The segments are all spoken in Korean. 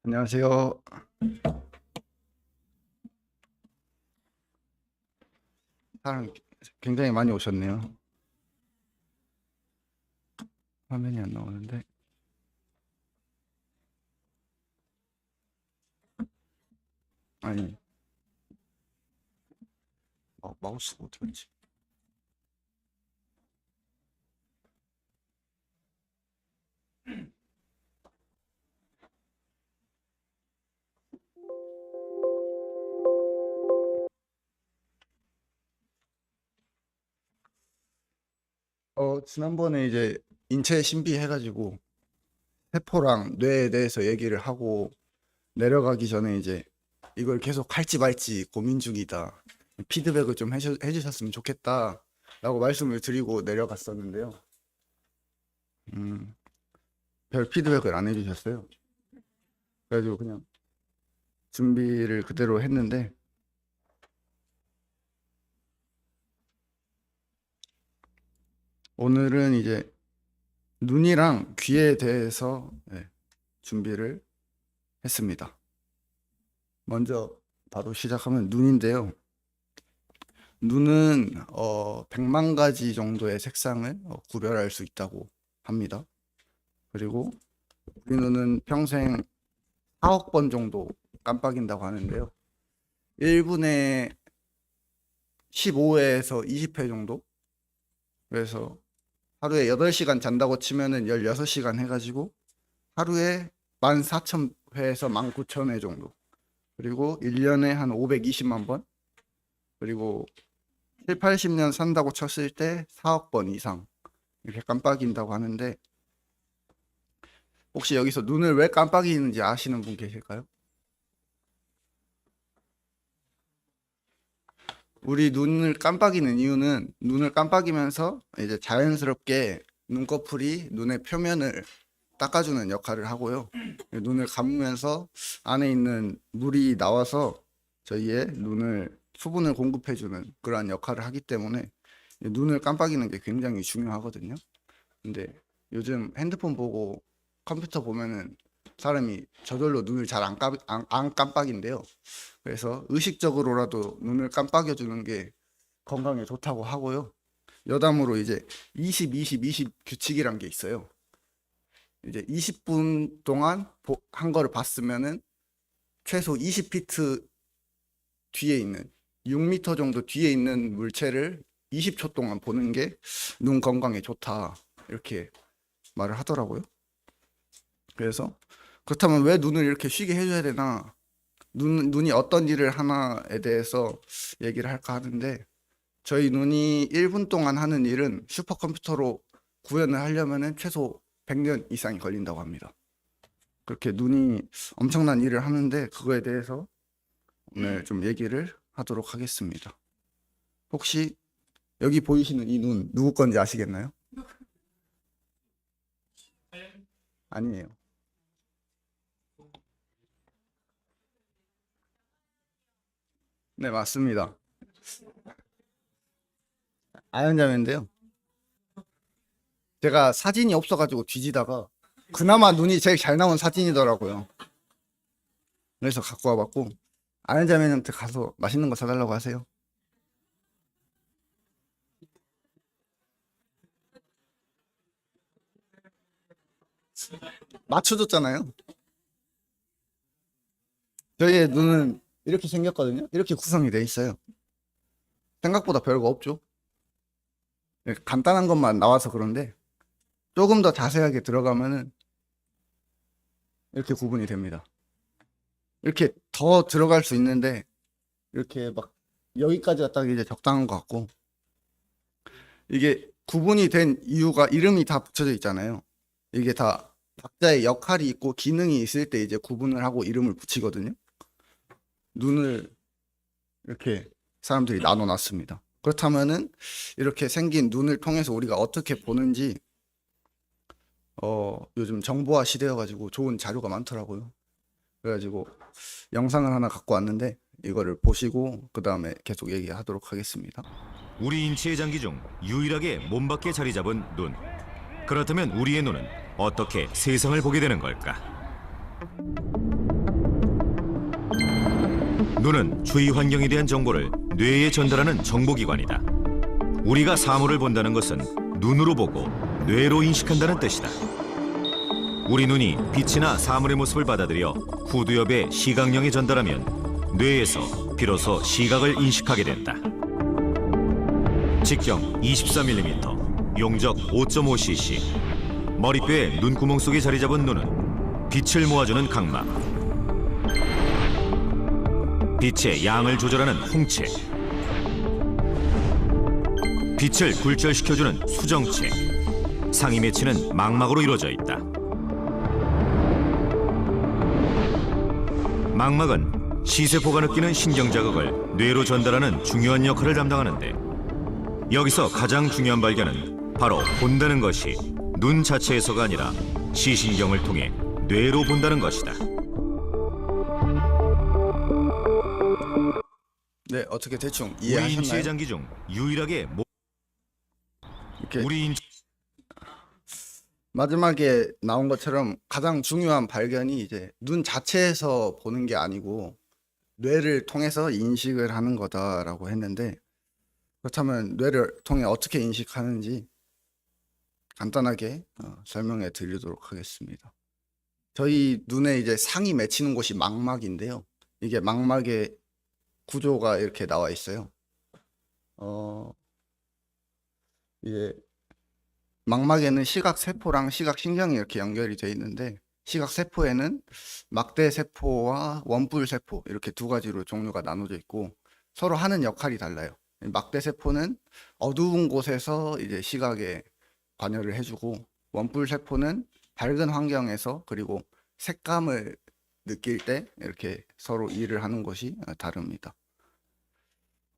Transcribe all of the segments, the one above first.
안녕하세요. 사람 굉장히 많이 오셨네요. 화면이 안 나오는데. 아니, 마우스가 어디 갔지? 지난번에 이제 인체 신비 해가지고 세포랑 뇌에 대해서 얘기를 하고 내려가기 전에 이제 이걸 계속 할지 말지 고민 중이다. 피드백을 좀 해주셨으면 좋겠다. 라고 말씀을 드리고 내려갔었는데요. 음, 별 피드백을 안 해주셨어요. 그래가지고 그냥 준비를 그대로 했는데, 오늘은 이제 눈이랑 귀에 대해서 준비를 했습니다. 먼저 바로 시작하면 눈인데요. 눈은 100만 가지 정도의 색상을 구별할 수 있다고 합니다. 그리고 우리 눈은 평생 4억 번 정도 깜빡인다고 하는데요. 1분에 15회에서 20회 정도? 그래서 하루에 8시간 잔다고 치면은 16시간 해가지고 하루에 14,000회에서 19,000회 정도. 그리고 1년에 한 520만 번. 그리고 7, 80년 산다고 쳤을 때 4억 번 이상 이렇게 깜빡인다고 하는데, 혹시 여기서 눈을 왜 깜빡이는지 아시는 분 계실까요? 우리 눈을 깜빡이는 이유는 눈을 깜빡이면서 이제 자연스럽게 눈꺼풀이 눈의 표면을 닦아주는 역할을 하고요. 눈을 감으면서 안에 있는 물이 나와서 저희의 눈을 수분을 공급해주는 그러한 역할을 하기 때문에 눈을 깜빡이는 게 굉장히 중요하거든요. 근데 요즘 핸드폰 보고 컴퓨터 보면은 사람이 저절로 눈을 잘 안 깜빡인데요. 그래서 의식적으로라도 눈을 깜빡여 주는 게 건강에 좋다고 하고요. 여담으로 이제 20, 20, 20 규칙이란 게 있어요. 이제 20분 동안 한 거를 봤으면은 최소 20피트 뒤에 있는 6m 정도 뒤에 있는 물체를 20초 동안 보는 게 눈 건강에 좋다, 이렇게 말을 하더라고요. 그래서 그렇다면 왜 눈을 이렇게 쉬게 해줘야 되나, 눈이 어떤 일을 하나에 대해서 얘기를 할까 하는데, 저희 눈이 1분 동안 하는 일은 슈퍼컴퓨터로 구현을 하려면 최소 100년 이상이 걸린다고 합니다. 그렇게 눈이 엄청난 일을 하는데, 그거에 대해서 오늘 좀 얘기를 하도록 하겠습니다. 혹시 여기 보이시는 이 눈 누구 건지 아시겠나요? 아니에요. 네, 맞습니다. 아연자매인데요. 제가 사진이 없어가지고 뒤지다가 그나마 눈이 제일 잘 나온 사진이더라고요. 그래서 갖고 와봤고, 아연자매한테 가서 맛있는 거 사달라고 하세요. 맞춰줬잖아요. 저희의 눈은 이렇게 생겼거든요. 이렇게 구성이 돼 있어요. 생각보다 별거 없죠. 간단한 것만 나와서 그런데 조금 더 자세하게 들어가면은 이렇게 구분이 됩니다. 이렇게 더 들어갈 수 있는데 이렇게 막 여기까지가 딱 이제 적당한 것 같고, 이게 구분이 된 이유가 이름이 다 붙여져 있잖아요. 이게 다 각자의 역할이 있고 기능이 있을 때 이제 구분을 하고 이름을 붙이거든요. 눈을 이렇게 사람들이 나눠 놨습니다. 그렇다면은 이렇게 생긴 눈을 통해서 우리가 어떻게 보는지 요즘 정보화 시대여가지고 좋은 자료가 많더라고요. 그래가지고 영상을 하나 갖고 왔는데 이거를 보시고 그 다음에 계속 얘기하도록 하겠습니다. 우리 인체의 장기 중 유일하게 몸 밖에 자리 잡은 눈. 그렇다면 우리의 눈은 어떻게 세상을 보게 되는 걸까? 눈은 주위 환경에 대한 정보를 뇌에 전달하는 정보기관이다. 우리가 사물을 본다는 것은 눈으로 보고 뇌로 인식한다는 뜻이다. 우리 눈이 빛이나 사물의 모습을 받아들여 후두엽에 시각령에 전달하면 뇌에서 비로소 시각을 인식하게 된다. 직경 24mm, 용적 5.5cc. 머리뼈의 눈구멍 속에 자리 잡은 눈은 빛을 모아주는 각막, 빛의 양을 조절하는 홍채, 빛을 굴절시켜주는 수정체, 상이 맺히는 망막으로 이루어져 있다. 망막은 시세포가 느끼는 신경자극을 뇌로 전달하는 중요한 역할을 담당하는데, 여기서 가장 중요한 발견은 바로 본다는 것이 눈 자체에서가 아니라 시신경을 통해 뇌로 본다는 것이다. 네, 어떻게 대충 우리 인체의 이해하셨나요? 장기 중 유일하게 이렇게 우리 인체 마지막에 나온 것처럼 가장 중요한 발견이 이제 눈 자체에서 보는 게 아니고 뇌를 통해서 인식을 하는 거다라고 했는데, 그렇다면 뇌를 통해 어떻게 인식하는지 간단하게 설명해 드리도록 하겠습니다. 저희 눈에 이제 상이 맺히는 곳이 망막인데요. 이게 망막의 구조가 이렇게 나와 있어요. 이게 망막에는 시각세포랑 시각신경이 이렇게 연결이 되어 있는데, 시각세포에는 막대세포와 원뿔세포 이렇게 두 가지로 종류가 나눠져 있고 서로 하는 역할이 달라요. 막대세포는 어두운 곳에서 이제 시각에 관여를 해주고, 원뿔세포는 밝은 환경에서 그리고 색감을 느낄 때 이렇게 서로 일을 하는 것이 다릅니다.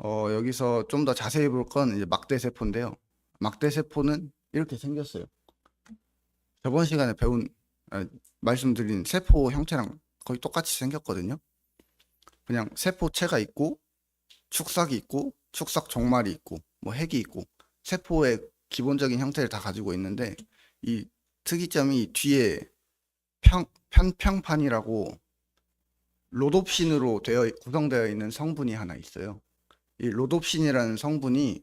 여기서 좀 더 자세히 볼 건 이제 막대세포인데요. 막대세포는 이렇게 생겼어요. 저번 시간에 말씀드린 세포 형태랑 거의 똑같이 생겼거든요. 그냥 세포체가 있고 축삭이 있고 축삭 종말이 있고 뭐 핵이 있고 세포의 기본적인 형태를 다 가지고 있는데, 이 특이점이 뒤에 편평판이라고 로놉신으로 구성되어 있는 성분이 하나 있어요. 이 로놉신이라는 성분이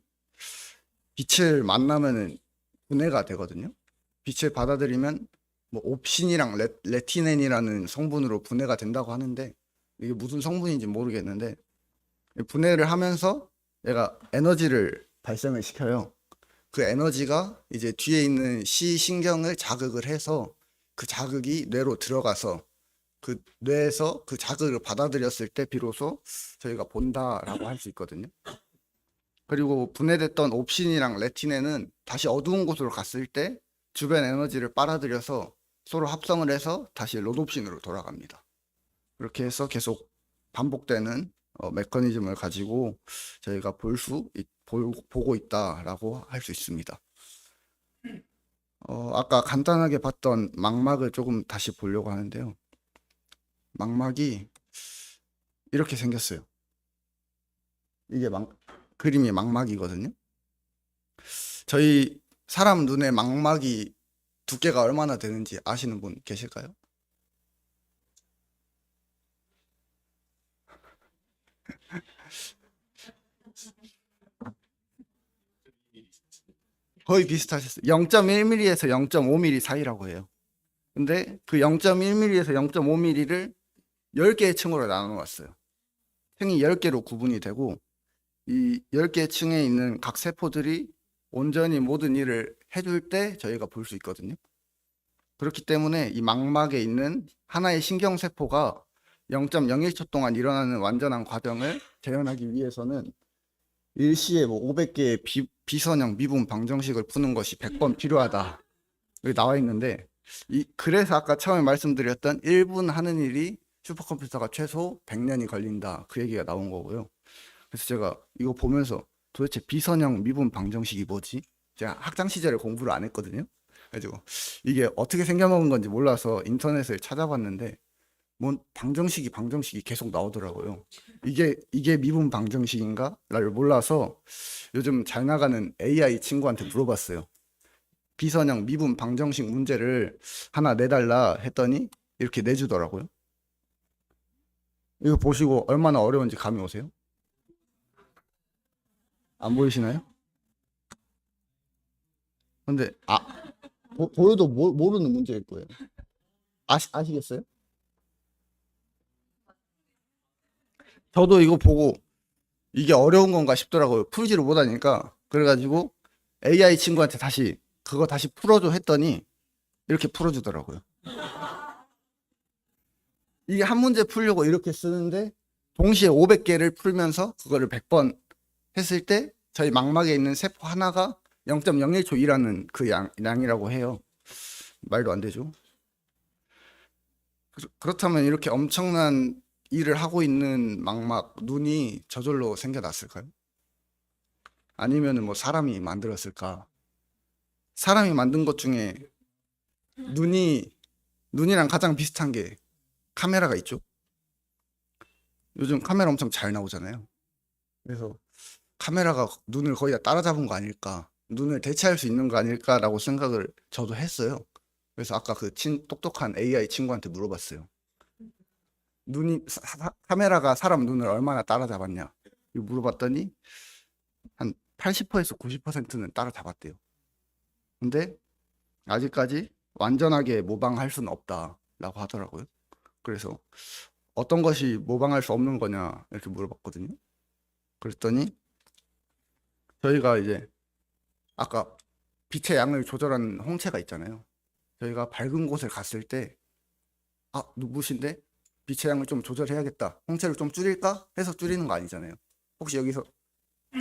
빛을 만나면은 분해가 되거든요. 빛을 받아들이면 뭐 옵신이랑 레티넨이라는 성분으로 분해가 된다고 하는데, 이게 무슨 성분인지 모르겠는데 분해를 하면서 얘가 에너지를 발생을 시켜요. 그 에너지가 이제 뒤에 있는 시신경을 자극을 해서 그 자극이 뇌로 들어가서 그 뇌에서 그 자극을 받아들였을 때 비로소 저희가 본다라고 할 수 있거든요. 그리고 분해됐던 옵신이랑 레티넨은 다시 어두운 곳으로 갔을 때 주변 에너지를 빨아들여서 서로 합성을 해서 다시 로놉신으로 돌아갑니다. 그렇게 해서 계속 반복되는 메커니즘을 가지고 저희가 보고 있다라고 할 수 있습니다. 아까 간단하게 봤던 망막을 조금 다시 보려고 하는데요. 망막이 이렇게 생겼어요. 이게 그림이 망막이거든요. 저희 사람 눈에 망막이 두께가 얼마나 되는지 아시는 분 계실까요? 거의 비슷하셨어요. 0.1mm에서 0.5mm 사이라고 해요. 근데 그 0.1mm에서 0.5mm를 10개의 층으로 나눠놨어요. 층이 10개로 구분이 되고, 이 10개의 층에 있는 각 세포들이 온전히 모든 일을 해줄 때 저희가 볼 수 있거든요. 그렇기 때문에 이 망막에 있는 하나의 신경세포가 0.01초 동안 일어나는 완전한 과정을 재현하기 위해서는 일시에 500개의 비선형 미분 방정식을 푸는 것이 100번 필요하다. 여기 나와 있는데, 그래서 아까 처음에 말씀드렸던 1분 하는 일이 슈퍼컴퓨터가 최소 100년이 걸린다. 그 얘기가 나온 거고요. 그래서 제가 이거 보면서 도대체 비선형 미분 방정식이 뭐지? 제가 학창 시절에 공부를 안 했거든요. 그래가지고 이게 어떻게 생겨먹은 건지 몰라서 인터넷을 찾아봤는데 뭔 방정식이 계속 나오더라고요. 이게 미분 방정식인가를 몰라서 요즘 잘 나가는 AI 친구한테 물어봤어요. 비선형 미분 방정식 문제를 하나 내달라 했더니 이렇게 내주더라고요. 이거 보시고 얼마나 어려운지 감이 오세요? 안 보이시나요? 근데 보여도 모르는 문제일 거예요. 아시겠어요? 저도 이거 보고 이게 어려운 건가 싶더라고요. 풀지를 못하니까. 그래가지고 AI 친구한테 그거 다시 풀어줘 했더니 이렇게 풀어주더라고요. 이게 한 문제 풀려고 이렇게 쓰는데 동시에 500개를 풀면서 그거를 100번 했을 때 저희 망막에 있는 세포 하나가 0.01초 일하는 그 양이라고 해요. 말도 안 되죠. 그렇다면 이렇게 엄청난 일을 하고 있는 망막, 눈이 저절로 생겨났을까요? 아니면은 뭐 사람이 만들었을까? 사람이 만든 것 중에 눈이랑 가장 비슷한 게 카메라가 있죠. 요즘 카메라 엄청 잘 나오잖아요. 그래서 카메라가 눈을 거의 다 따라잡은 거 아닐까, 눈을 대체할 수 있는 거 아닐까라고 생각을 저도 했어요. 그래서 아까 그 똑똑한 AI 친구한테 물어봤어요. 카메라가 사람 눈을 얼마나 따라잡았냐 이거 물어봤더니 한 80%에서 90%는 따라잡았대요. 근데 아직까지 완전하게 모방할 수는 없다라고 하더라고요. 그래서 어떤 것이 모방할 수 없는 거냐 이렇게 물어봤거든요. 그랬더니 저희가 이제 아까 빛의 양을 조절하는 홍채가 있잖아요. 저희가 밝은 곳에 갔을 때 누구신데 빛의 양을 좀 조절해야겠다, 홍채를 좀 줄일까 해서 줄이는 거 아니잖아요. 혹시 여기서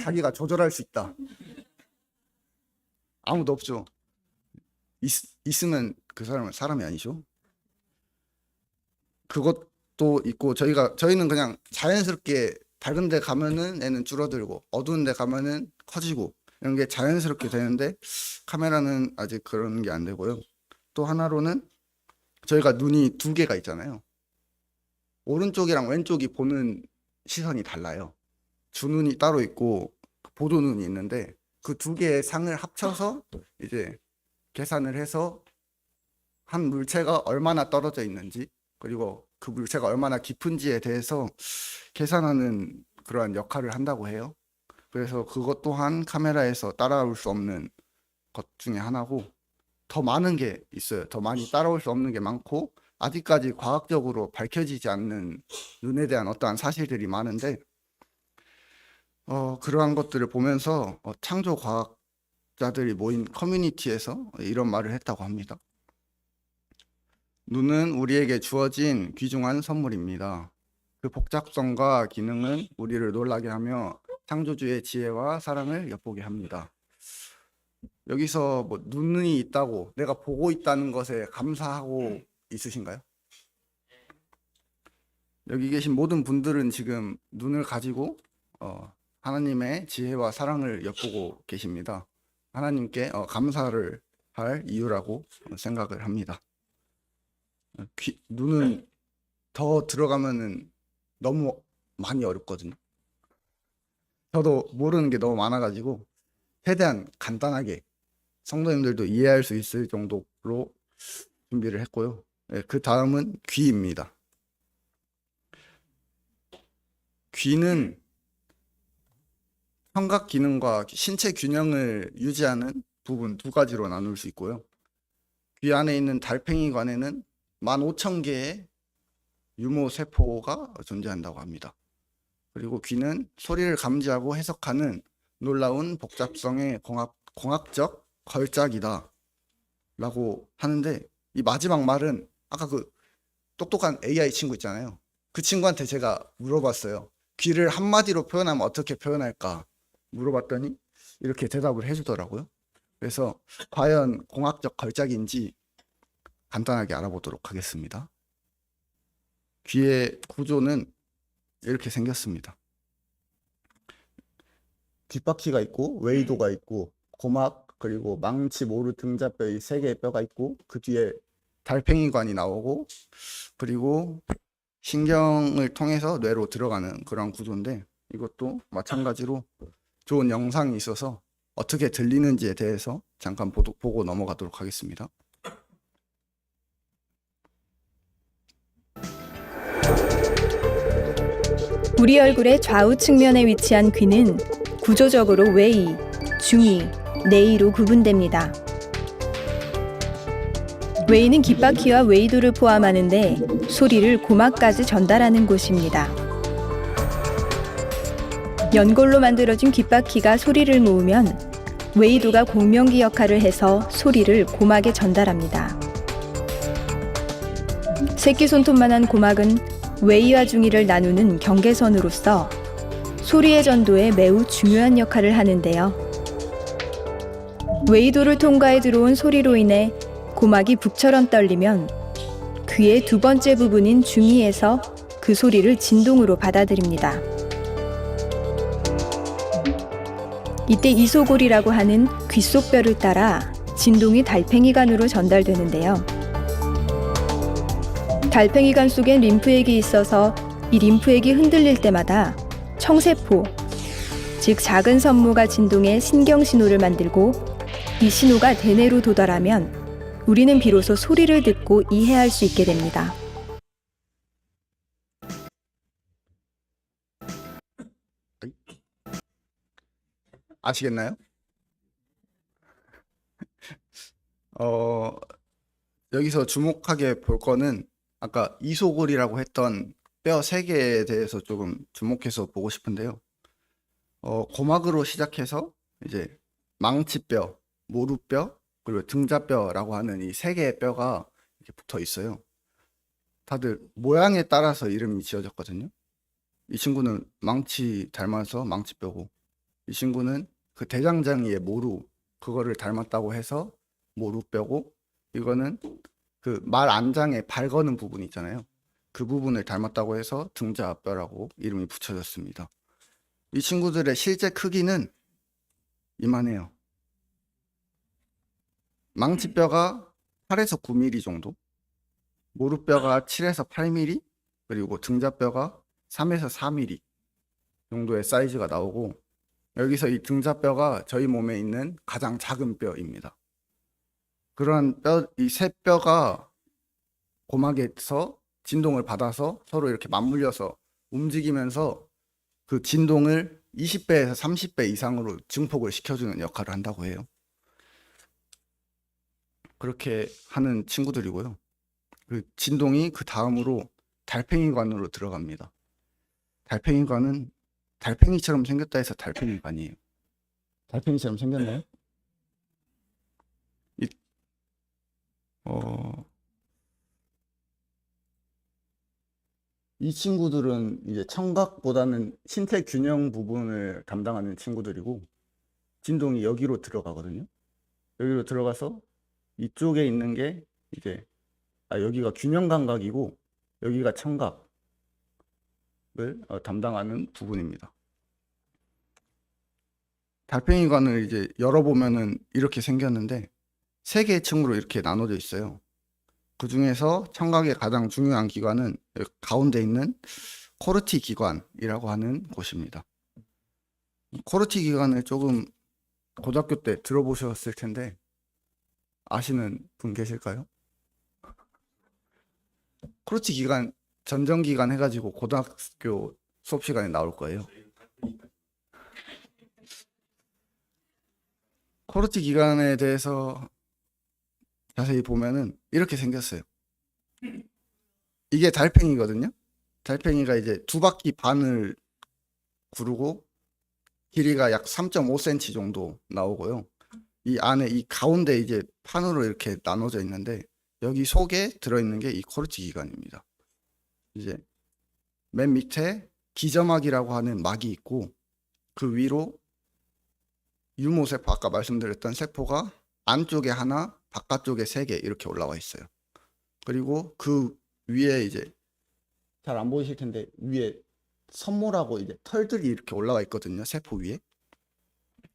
자기가 조절할 수 있다 아무도 없죠. 있으면 그 사람은 사람이 아니죠. 그것도 있고 저희는 그냥 자연스럽게 밝은 데 가면은 애는 줄어들고 어두운 데 가면은 커지고 이런 게 자연스럽게 되는데 카메라는 아직 그런 게 안 되고요. 또 하나로는 저희가 눈이 두 개가 있잖아요. 오른쪽이랑 왼쪽이 보는 시선이 달라요. 주눈이 따로 있고 보조눈이 있는데 그 두 개의 상을 합쳐서 이제 계산을 해서 한 물체가 얼마나 떨어져 있는지 그리고 그 물체가 얼마나 깊은지에 대해서 계산하는 그러한 역할을 한다고 해요. 그래서 그것 또한 카메라에서 따라올 수 없는 것 중에 하나고, 더 많은 게 있어요. 더 많이 따라올 수 없는 게 많고 아직까지 과학적으로 밝혀지지 않는 눈에 대한 어떠한 사실들이 많은데 그러한 것들을 보면서 창조 과학자들이 모인 커뮤니티에서 이런 말을 했다고 합니다. 눈은 우리에게 주어진 귀중한 선물입니다. 그 복잡성과 기능은 우리를 놀라게 하며 창조주의 지혜와 사랑을 엿보게 합니다. 여기서 뭐 눈이 있다고 내가 보고 있다는 것에 감사하고 있으신가요? 여기 계신 모든 분들은 지금 눈을 가지고 하나님의 지혜와 사랑을 엿보고 계십니다. 하나님께 감사를 할 이유라고 생각을 합니다. 눈은 더 들어가면은 너무 많이 어렵거든요. 저도 모르는 게 너무 많아가지고 최대한 간단하게 성도님들도 이해할 수 있을 정도로 준비를 했고요. 그 다음은 귀입니다. 귀는 청각 기능과 신체 균형을 유지하는 부분 두 가지로 나눌 수 있고요. 귀 안에 있는 달팽이관에는 15,000개의 유모 세포가 존재한다고 합니다. 그리고 귀는 소리를 감지하고 해석하는 놀라운 복잡성의 공학적 걸작이다 라고 하는데, 이 마지막 말은 아까 그 똑똑한 AI 친구 있잖아요. 그 친구한테 제가 물어봤어요. 귀를 한마디로 표현하면 어떻게 표현할까 물어봤더니 이렇게 대답을 해주더라고요. 그래서 과연 공학적 걸작인지 간단하게 알아보도록 하겠습니다. 귀의 구조는 이렇게 생겼습니다. 귓바퀴가 있고 웨이도가 있고 고막 그리고 망치, 모루, 등자뼈 이 세 개의 뼈가 있고 그 뒤에 달팽이관이 나오고 그리고 신경을 통해서 뇌로 들어가는 그런 구조인데, 이것도 마찬가지로 좋은 영상이 있어서 어떻게 들리는지에 대해서 잠깐 보고 넘어가도록 하겠습니다. 우리 얼굴의 좌우 측면에 위치한 귀는 구조적으로 외이, 중이, 내이로 구분됩니다. 외이는 귓바퀴와 외이도를 포함하는데 소리를 고막까지 전달하는 곳입니다. 연골로 만들어진 귓바퀴가 소리를 모으면 외이도가 공명기 역할을 해서 소리를 고막에 전달합니다. 새끼손톱만한 고막은 외이와 중이를 나누는 경계선으로서 소리의 전도에 매우 중요한 역할을 하는데요. 외이도를 통과해 들어온 소리로 인해 고막이 북처럼 떨리면 귀의 두 번째 부분인 중이에서 그 소리를 진동으로 받아들입니다. 이때 이소골이라고 하는 귀 속 뼈를 따라 진동이 달팽이관으로 전달되는데요. 달팽이관 속엔 림프액이 있어서 이 림프액이 흔들릴 때마다 청세포, 즉 작은 선모가 진동해 신경신호를 만들고 이 신호가 대뇌로 도달하면 우리는 비로소 소리를 듣고 이해할 수 있게 됩니다. 아시겠나요? 여기서 주목하게 볼 거는 아까 이소골이라고 했던 뼈 3개에 대해서 조금 주목해서 보고 싶은데요. 고막으로 시작해서 이제 망치뼈, 모루뼈, 그리고 등자뼈라고 하는 이 3개의 뼈가 이렇게 붙어 있어요. 다들 모양에 따라서 이름이 지어졌거든요. 이 친구는 망치 닮아서 망치뼈고, 이 친구는 그 대장장이의 모루, 그거를 닮았다고 해서 모루뼈고, 이거는 그 말 안장에 발 거는 부분 있잖아요. 그 부분을 닮았다고 해서 등자뼈라고 이름이 붙여졌습니다. 이 친구들의 실제 크기는 이만해요. 망치뼈가 8에서 9mm 정도, 모루뼈가 7에서 8mm, 그리고 등자뼈가 3에서 4mm 정도의 사이즈가 나오고, 여기서 이 등자뼈가 저희 몸에 있는 가장 작은 뼈입니다. 그러한 뼈, 이 세 뼈가 고막에서 진동을 받아서 서로 이렇게 맞물려서 움직이면서 그 진동을 20배에서 30배 이상으로 증폭을 시켜주는 역할을 한다고 해요. 그렇게 하는 친구들이고요. 그 진동이 그 다음으로 달팽이관으로 들어갑니다. 달팽이관은 달팽이처럼 생겼다 해서 달팽이관이에요. 달팽이처럼 생겼나요? 이 친구들은 이제 청각보다는 신체 균형 부분을 담당하는 친구들이고, 진동이 여기로 들어가거든요. 여기로 들어가서 이쪽에 있는 게 이제 여기가 균형 감각이고 여기가 청각을 담당하는 부분입니다. 달팽이관을 이제 열어보면은 이렇게 생겼는데 3개의 층으로 이렇게 나눠져 있어요. 그 중에서 청각의 가장 중요한 기관은 가운데 있는 코르티 기관이라고 하는 곳입니다. 코르티 기관을 조금 고등학교 때 들어보셨을 텐데 아시는 분 계실까요? 코르티 기관, 전정 기관 해가지고 고등학교 수업 시간에 나올 거예요. 코르티 기관에 대해서 자세히 보면은 이렇게 생겼어요. 이게 달팽이거든요. 달팽이가 이제 2바퀴 반을 구르고 길이가 약 3.5cm 정도 나오고요. 이 안에 이 가운데 이제 판으로 이렇게 나눠져 있는데 여기 속에 들어있는 게 이 코르티 기관입니다. 이제 맨 밑에 기저막이라고 하는 막이 있고 그 위로 유모세포, 아까 말씀드렸던 세포가 안쪽에 하나, 바깥쪽에 3개 이렇게 올라와 있어요. 그리고 그 위에 이제 잘 안 보이실 텐데 위에 선모라고 이제 털들이 이렇게 올라와 있거든요. 세포 위에.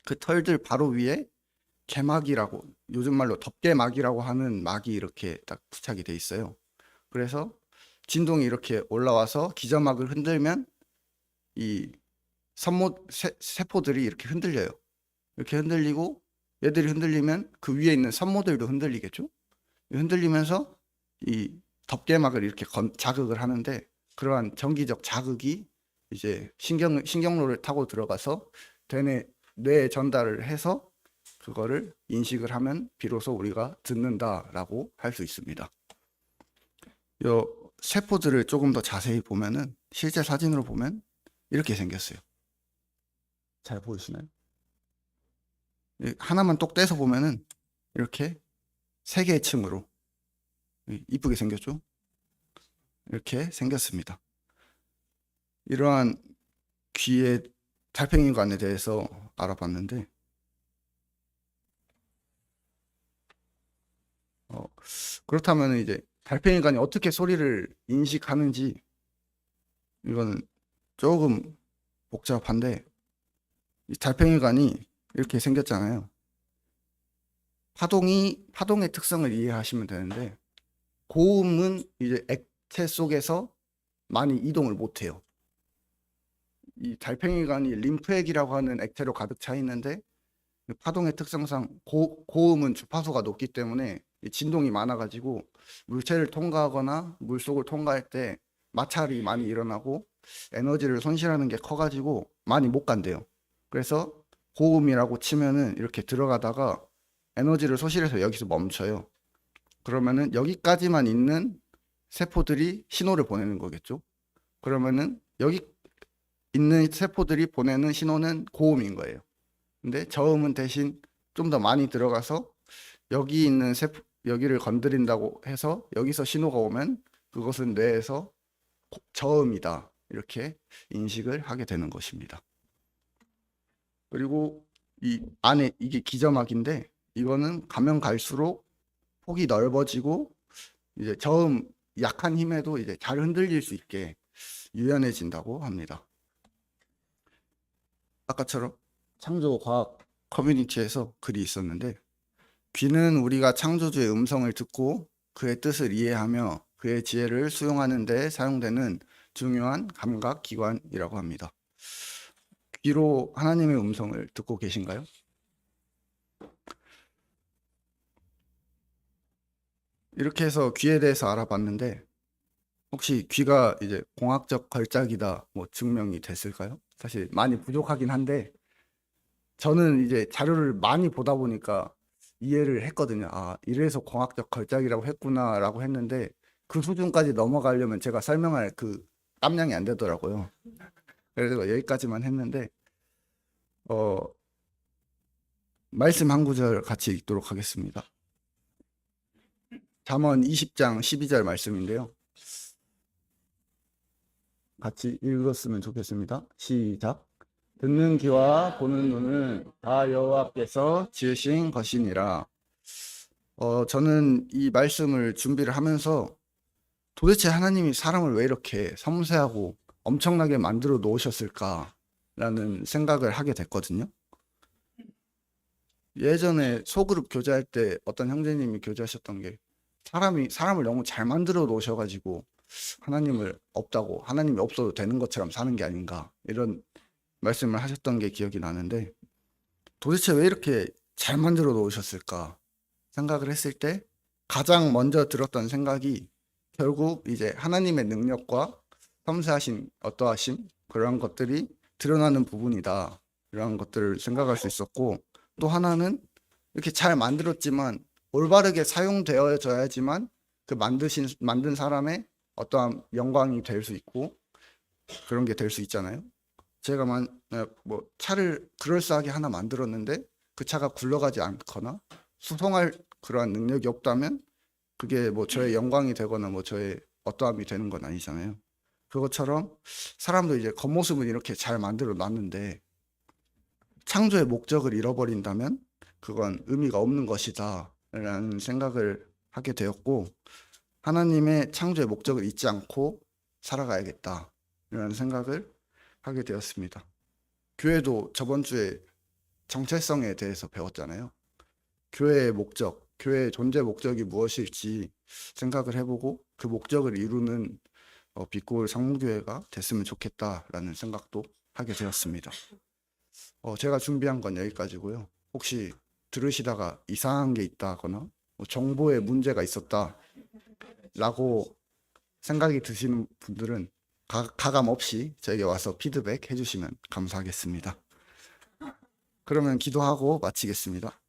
그 털들 바로 위에 개막이라고, 요즘 말로 덮개막이라고 하는 막이 이렇게 딱 부착이 돼 있어요. 그래서 진동이 이렇게 올라와서 기저막을 흔들면 이 세포들이 이렇게 흔들려요. 이렇게 흔들리고 얘들이 흔들리면 그 위에 있는 선모들도 흔들리겠죠. 흔들리면서 이 덮개막을 이렇게 자극을 하는데 그러한 전기적 자극이 이제 신경로를 타고 들어가서 뇌에 전달을 해서 그거를 인식을 하면 비로소 우리가 듣는다라고 할 수 있습니다. 요 세포들을 조금 더 자세히 보면은 실제 사진으로 보면 이렇게 생겼어요. 잘 보이시나요? 하나만 똑 떼서 보면은 이렇게 세 개의 층으로 이쁘게 생겼죠? 이렇게 생겼습니다. 이러한 귀의 달팽이관에 대해서 알아봤는데 그렇다면 이제 달팽이관이 어떻게 소리를 인식하는지 이거는 조금 복잡한데 이 달팽이관이 이렇게 생겼잖아요. 파동의 특성을 이해하시면 되는데 고음은 이제 액체 속에서 많이 이동을 못 해요. 이 달팽이관이 림프액이라고 하는 액체로 가득 차 있는데 파동의 특성상 고음은 주파수가 높기 때문에 진동이 많아가지고 물체를 통과하거나 물속을 통과할 때 마찰이 많이 일어나고 에너지를 손실하는 게 커가지고 많이 못 간대요. 그래서 고음이라고 치면은 이렇게 들어가다가 에너지를 소실해서 여기서 멈춰요. 그러면은 여기까지만 있는 세포들이 신호를 보내는 거겠죠. 그러면은 여기 있는 세포들이 보내는 신호는 고음인 거예요. 근데 저음은 대신 좀 더 많이 들어가서 여기 있는 여기를 건드린다고 해서 여기서 신호가 오면 그것은 뇌에서 저음이다 이렇게 인식을 하게 되는 것입니다. 그리고 이 안에 이게 기저막인데 이거는 가면 갈수록 폭이 넓어지고 이제 저음 약한 힘에도 이제 잘 흔들릴 수 있게 유연해진다고 합니다. 아까처럼 창조과학 커뮤니티에서 글이 있었는데 귀는 우리가 창조주의 음성을 듣고 그의 뜻을 이해하며 그의 지혜를 수용하는 데 사용되는 중요한 감각 기관이라고 합니다. 귀로 하나님의 음성을 듣고 계신가요? 이렇게 해서 귀에 대해서 알아봤는데 혹시 귀가 이제 공학적 걸작이다 뭐 증명이 됐을까요? 사실 많이 부족하긴 한데 저는 이제 자료를 많이 보다 보니까 이해를 했거든요. 아, 이래서 공학적 걸작이라고 했구나라고 했는데 그 수준까지 넘어가려면 제가 설명할 그 깜냥이 안 되더라고요. 그래서 여기까지만 했는데 말씀 한 구절 같이 읽도록 하겠습니다. 잠언 20장 12절 말씀인데요. 같이 읽었으면 좋겠습니다. 시작. 듣는 귀와 보는 눈은 다 여호와께서 지으신 것이니라. 저는 이 말씀을 준비를 하면서 도대체 하나님이 사람을 왜 이렇게 섬세하고 엄청나게 만들어 놓으셨을까라는 생각을 하게 됐거든요. 예전에 소그룹 교제할 때 어떤 형제님이 교제하셨던 게 사람을 너무 잘 만들어 놓으셔가지고 하나님이 없어도 되는 것처럼 사는 게 아닌가 이런 말씀을 하셨던 게 기억이 나는데 도대체 왜 이렇게 잘 만들어 놓으셨을까 생각을 했을 때 가장 먼저 들었던 생각이 결국 이제 하나님의 능력과 섬세하신 어떠하심 그런 것들이 드러나는 부분이다 이런 것들을 생각할 수 있었고 또 하나는 이렇게 잘 만들었지만 올바르게 사용되어져야지만 그 만든 사람의 어떠한 영광이 될 수 있고 그런 게 될 수 있잖아요. 제가 뭐 차를 그럴싸하게 하나 만들었는데 그 차가 굴러가지 않거나 수송할 그러한 능력이 없다면 그게 뭐 저의 영광이 되거나 뭐 저의 어떠함이 되는 건 아니잖아요. 그것처럼 사람도 이제 겉모습은 이렇게 잘 만들어 놨는데 창조의 목적을 잃어버린다면 그건 의미가 없는 것이다 라는 생각을 하게 되었고 하나님의 창조의 목적을 잊지 않고 살아가야겠다 라는 생각을 하게 되었습니다. 교회도 저번 주에 정체성에 대해서 배웠잖아요. 교회의 목적, 교회의 존재 목적이 무엇일지 생각을 해보고 그 목적을 이루는 빛고울 성문교회가 됐으면 좋겠다라는 생각도 하게 되었습니다. 제가 준비한 건 여기까지고요. 혹시 들으시다가 이상한 게 있다거나 정보에 문제가 있었다라고 생각이 드시는 분들은 가감 없이 저에게 와서 피드백 해주시면 감사하겠습니다. 그러면 기도하고 마치겠습니다.